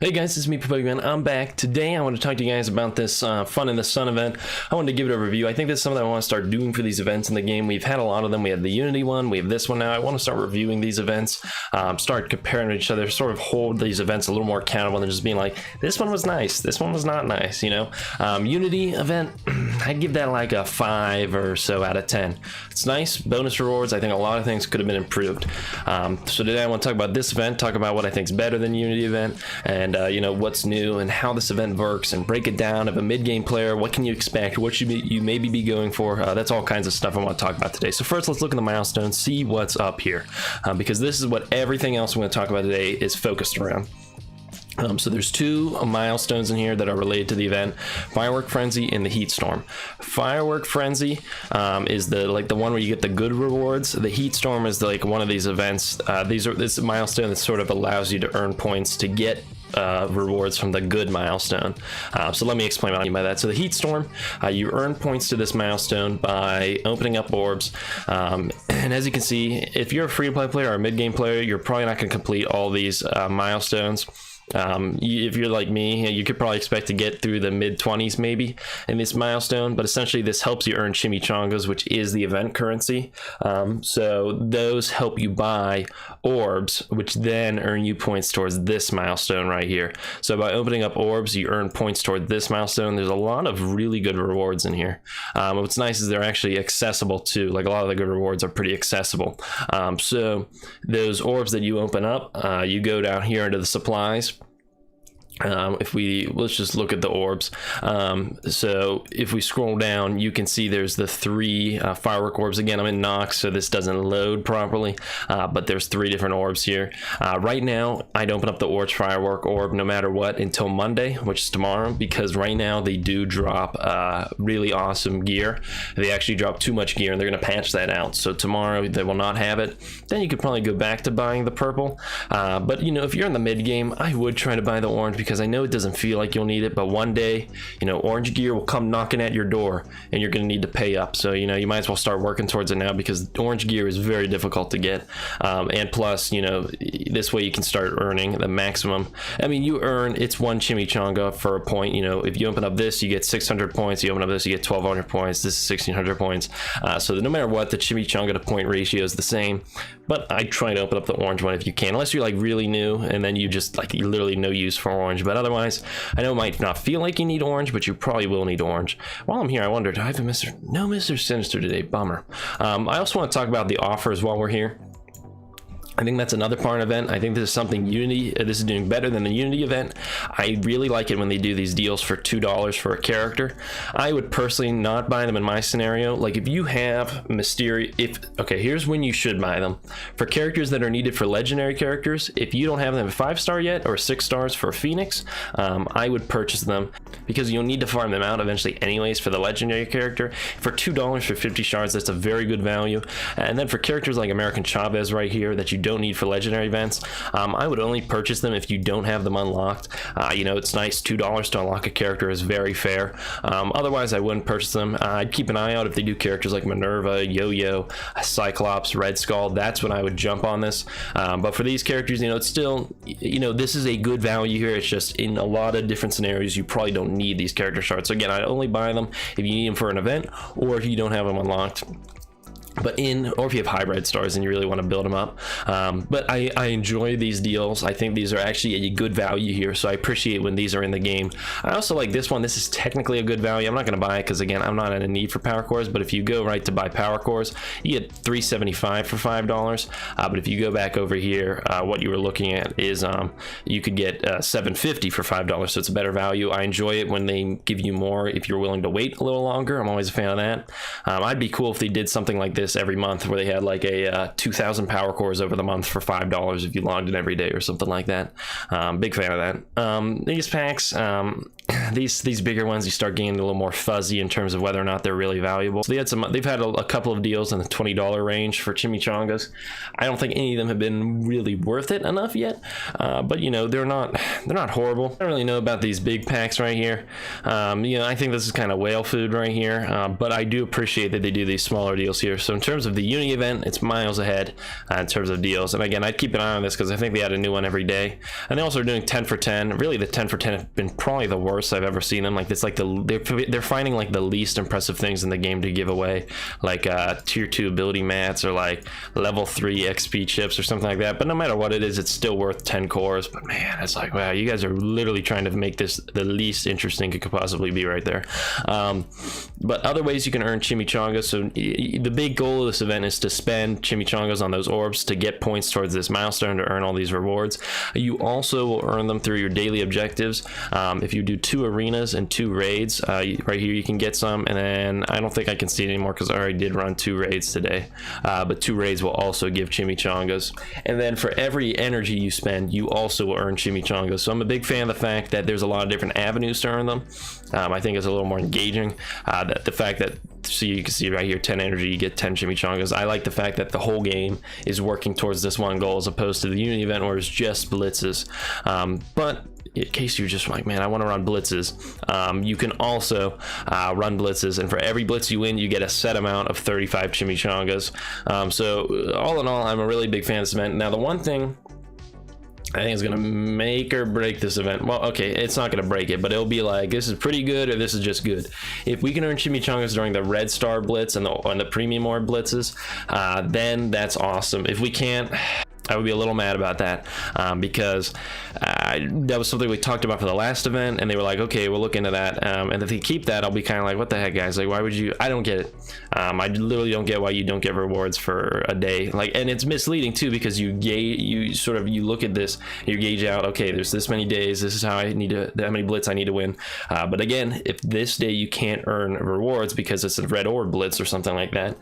Hey guys, it's me, Pokemon. I'm back. Today I want to talk to you guys about this Fun in the Sun event. I wanted to give it a review. I think this is something I want to start doing for these events in the game. We've had a lot of them. We had the Unity one, we have this one now. I want to start reviewing these events, start comparing each other, sort of hold these events a little more accountable than just being like, this one was nice, this one was not nice, you know? Unity event, I'd give that like a 5 or so out of 10. It's nice, bonus rewards. I think a lot of things could have been improved. So today I want to talk about this event, talk about what I think is better than Unity event, and you know, what's new and how this event works, and break it down. Of a mid-game player, what can you expect, what should you maybe be going for. That's all kinds of stuff I want to talk about today. So first, let's look at the milestones, see what's up here, because this is what everything else I'm going to talk about today is focused around. So there's two milestones in here that are related to the event: Firework Frenzy and the Heat Storm. Firework Frenzy is the one where you get the good rewards. The Heat Storm is one of these events. This milestone that sort of allows you to earn points to get rewards from the good milestone. So let me explain what I mean by that. So the Heat Storm, you earn points to this milestone by opening up orbs, and as you can see, if you're a free-to-play player or a mid-game player, you're probably not going to complete all these milestones. If you're like me, you could probably expect to get through the mid-20s maybe in this milestone, but essentially this helps you earn chimichangas, which is the event currency. So those help you buy orbs, which then earn you points towards this milestone right here. So by opening up orbs, you earn points toward this milestone. There's a lot of really good rewards in here. What's nice is they're actually accessible too. Like, a lot of the good rewards are pretty accessible. So those orbs that you open up, you go down here into the supplies. Let's just look at the orbs. So if we scroll down, you can see there's the 3 firework orbs. Again, I'm in Nox, so this doesn't load properly, but there's 3 different orbs here. Right now, I'd open up the orange firework orb no matter what until Monday, which is tomorrow, because right now they do drop really awesome gear. They actually drop too much gear, and they're going to patch that out. So tomorrow they will not have it. Then you could probably go back to buying the purple. But you know, if you're in the mid game, I would try to buy the orange, because I know it doesn't feel like you'll need it, but one day, you know, orange gear will come knocking at your door and you're going to need to pay up. So, you know, you might as well start working towards it now, because orange gear is very difficult to get. And plus, you know, this way you can start earning the maximum. I mean, you earn, it's 1 chimichanga for a point. You know, if you open up this, you get 600 points. You open up this, you get 1200 points. This is 1600 points. So no matter what, the chimichanga to point ratio is the same. But I try to open up the orange one if you can, unless you're like really new and then you just like, you literally no use for orange. But otherwise, I know it might not feel like you need orange, but you probably will need orange. While I'm here, I wonder, do I have a Mr. Sinister today? Bummer. I also want to talk about the offers while we're here. I think that's another part of the event. I think this is something this is doing better than the Unity event. I really like it when they do these deals for $2 for a character. I would personally not buy them in my scenario. Like, if you have okay, here's when you should buy them. For characters that are needed for legendary characters, if you don't have them at 5-star yet, or 6 stars for Phoenix, I would purchase them, because you'll need to farm them out eventually anyways for the legendary character. For $2 for 50 shards, that's a very good value. And then for characters like American Chavez right here that you don't need for legendary events, I would only purchase them if you don't have them unlocked. You know, it's nice. $2 to unlock a character is very fair. Otherwise, I wouldn't purchase them. I'd keep an eye out if they do characters like Minerva, Yo-Yo, Cyclops, Red Skull. That's when I would jump on this. But for these characters, you know, it's still, you know, this is a good value here. It's just in a lot of different scenarios, you probably don't need these character shards. So again, I'd only buy them if you need them for an event, or if you don't have them unlocked. Or if you have hybrid stars and you really want to build them up. But I enjoy these deals. I think these are actually a good value here, so I appreciate when these are in the game. I also like this one. This is technically a good value. I'm not going to buy it because, again, I'm not in a need for power cores, but if you go right to buy power cores, you get $375 for $5. But if you go back over here, what you were looking at is you could get $750 for $5, so it's a better value. I enjoy it when they give you more if you're willing to wait a little longer. I'm always a fan of that. I'd be cool if they did something like this every month, where they had like a 2,000 power cores over the month for $5 if you logged in every day or something like that. Big fan of that. These packs, these bigger ones, you start getting a little more fuzzy in terms of whether or not they're really valuable. So they've had a couple of deals in the $20 range for chimichangas. I don't think any of them have been really worth it enough yet, but you know, they're not horrible. I don't really know about these big packs right here. You know, I think this is kind of whale food right here, but I do appreciate that they do these smaller deals here. So in terms of the uni event, it's miles ahead in terms of deals. And again, I'd keep an eye on this because I think they add a new one every day. And they also are doing 10 for 10. Really, the 10 for 10 have been probably the worst I've ever seen them. Like, it's like they're finding like the least impressive things in the game to give away, like tier 2 ability mats or like level 3 XP chips or something like that. But no matter what it is, it's still worth 10 cores. But man, it's like, wow, you guys are literally trying to make this the least interesting it could possibly be right there. But other ways you can earn chimichangas. So the big goal of this event is to spend chimichangas on those orbs to get points towards this milestone to earn all these rewards. You also will earn them through your daily objectives. If you do 2 arenas and 2 raids, right here you can get some. And then I don't think I can see it anymore because I already did run 2 raids today, but 2 raids will also give chimichangas. And then for every energy you spend, you also will earn chimichangas. So I'm a big fan of the fact that there's a lot of different avenues to earn them. I think it's a little more engaging. The fact that, so you can see right here, 10 energy, you get 10 chimichangas. I like the fact that the whole game is working towards this one goal as opposed to the Unity event where it's just blitzes. But in case you're just like, man, I want to run blitzes, you can also run blitzes, and for every blitz you win, you get a set amount of 35 chimichangas. So all in all, I'm a really big fan of this event. Now, the one thing I think it's gonna make or break this event. Well, okay, it's not gonna break it, but it'll be like, this is pretty good or this is just good. If we can earn chimichangas during the red star blitz and the premium orb blitzes, then that's awesome. If we can't, I would be a little mad about that, because that was something we talked about for the last event, and they were like, okay, we'll look into that. And if they keep that, I'll be kind of like, what the heck, guys? Like, why would you? I don't get it. I literally don't get why you don't get rewards for a day. Like, and it's misleading too, because you look at this, you gauge out, okay, there's this many days, this is how many blitz I need to win. But again, if this day you can't earn rewards because it's a red orb blitz or something like that,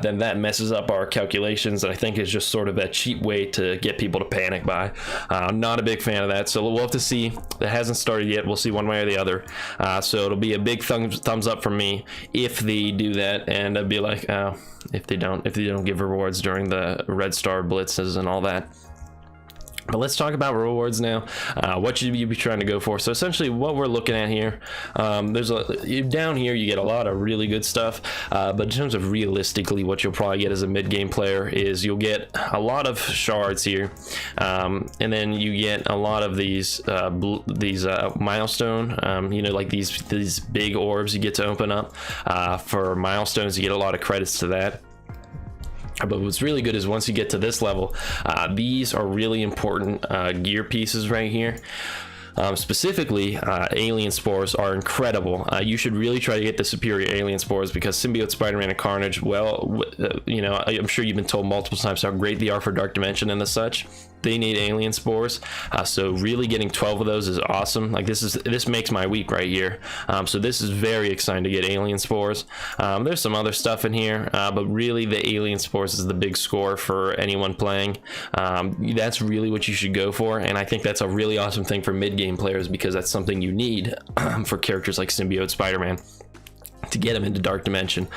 then that messes up our calculations. And I think it's just sort of a cheap way to get people to panic buy. I'm not a big fan of that, so we'll have to see. It hasn't started yet. We'll see one way or the other. So it'll be a big thumbs up from me if they do that, and I'd be like, if they don't give rewards during the red star blitzes and all that. But let's talk about rewards now. What should you be trying to go for? So essentially what we're looking at here, down here you get a lot of really good stuff, but in terms of realistically what you'll probably get as a mid-game player is you'll get a lot of shards here, and then you get a lot of these milestone, you know, like these big orbs you get to open up. For milestones, you get a lot of credits to that. But what's really good is once you get to this level, these are really important gear pieces right here. Specifically, alien spores are incredible. You should really try to get the superior alien spores, because Symbiote, Spider-Man, and Carnage, well, you know, I'm sure you've been told multiple times how great they are for Dark Dimension and the such. They need alien spores, so really getting 12 of those is awesome. Like, this makes my week right here. So this is very exciting to get alien spores. There's some other stuff in here, but really the alien spores is the big score for anyone playing. That's really what you should go for, and I think that's a really awesome thing for mid-game players, because that's something you need for characters like Symbiote, Spider-Man, to get them into Dark Dimension.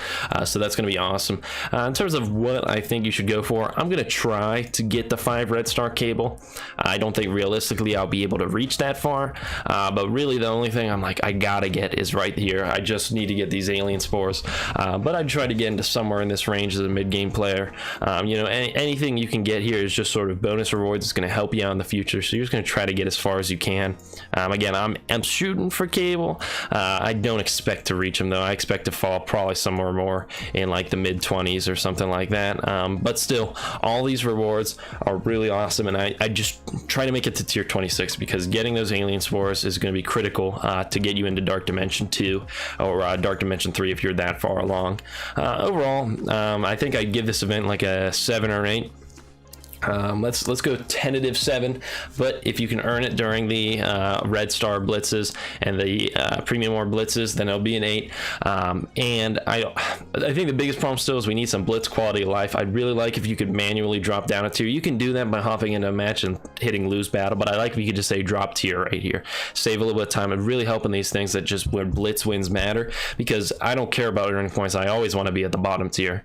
So that's going to be awesome. In terms of what I think you should go for, I'm going to try to get the 5 red star cable. I don't think realistically I'll be able to reach that far, but really the only thing I'm like, I gotta get is right here. I just need to get these alien spores, but I'd try to get into somewhere in this range as a mid-game player. You know, anything you can get here is just sort of bonus rewards. It's going to help you out in the future, so you're just going to try to get as far as you can. Again, I'm shooting for cable. I don't expect to reach them though. I expect to fall probably somewhere more in like the mid-20s or something like that, but still, all these rewards are really awesome, and I just try to make it to tier 26, because getting those alien spores is going to be critical to get you into Dark Dimension 2 or Dark Dimension 3 if you're that far along. Overall, I think I'd give this event like a 7 or 8. Let's go tentative 7, but if you can earn it during the red star blitzes and the premium ore blitzes, then it'll be an 8. And I think the biggest problem still is we need some blitz quality of life. I'd really like if you could manually drop down a tier. You can do that by hopping into a match and hitting lose battle, but I like if you could just say drop tier right here. Save a little bit of time. It'd really help in these things that just where blitz wins matter, because I don't care about earning points. I always want to be at the bottom tier.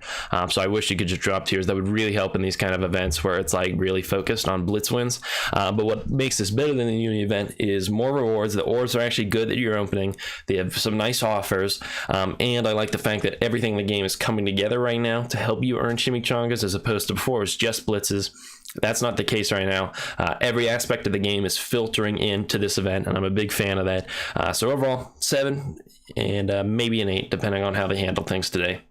So I wish you could just drop tiers. That would really help in these kind of events where it's like really focused on blitz wins. But what makes this better than the uni event is more rewards. The orbs are actually good that you're opening. They have some nice offers, and I like the fact that everything in the game is coming together right now to help you earn chimichangas, as opposed to before it was just blitzes. That's not the case right now. Every aspect of the game is filtering into this event, and I'm a big fan of that. So overall 7 and maybe an 8 depending on how they handle things today.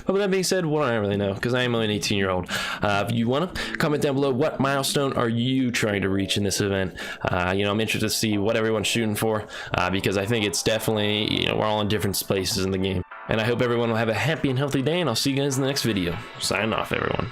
But with that being said, what do I really know? Because I am only an 18-year-old. If you want to comment down below, what milestone are you trying to reach in this event? I'm interested to see what everyone's shooting for, because I think it's definitely, we're all in different places in the game. And I hope everyone will have a happy and healthy day, and I'll see you guys in the next video. Signing off, everyone.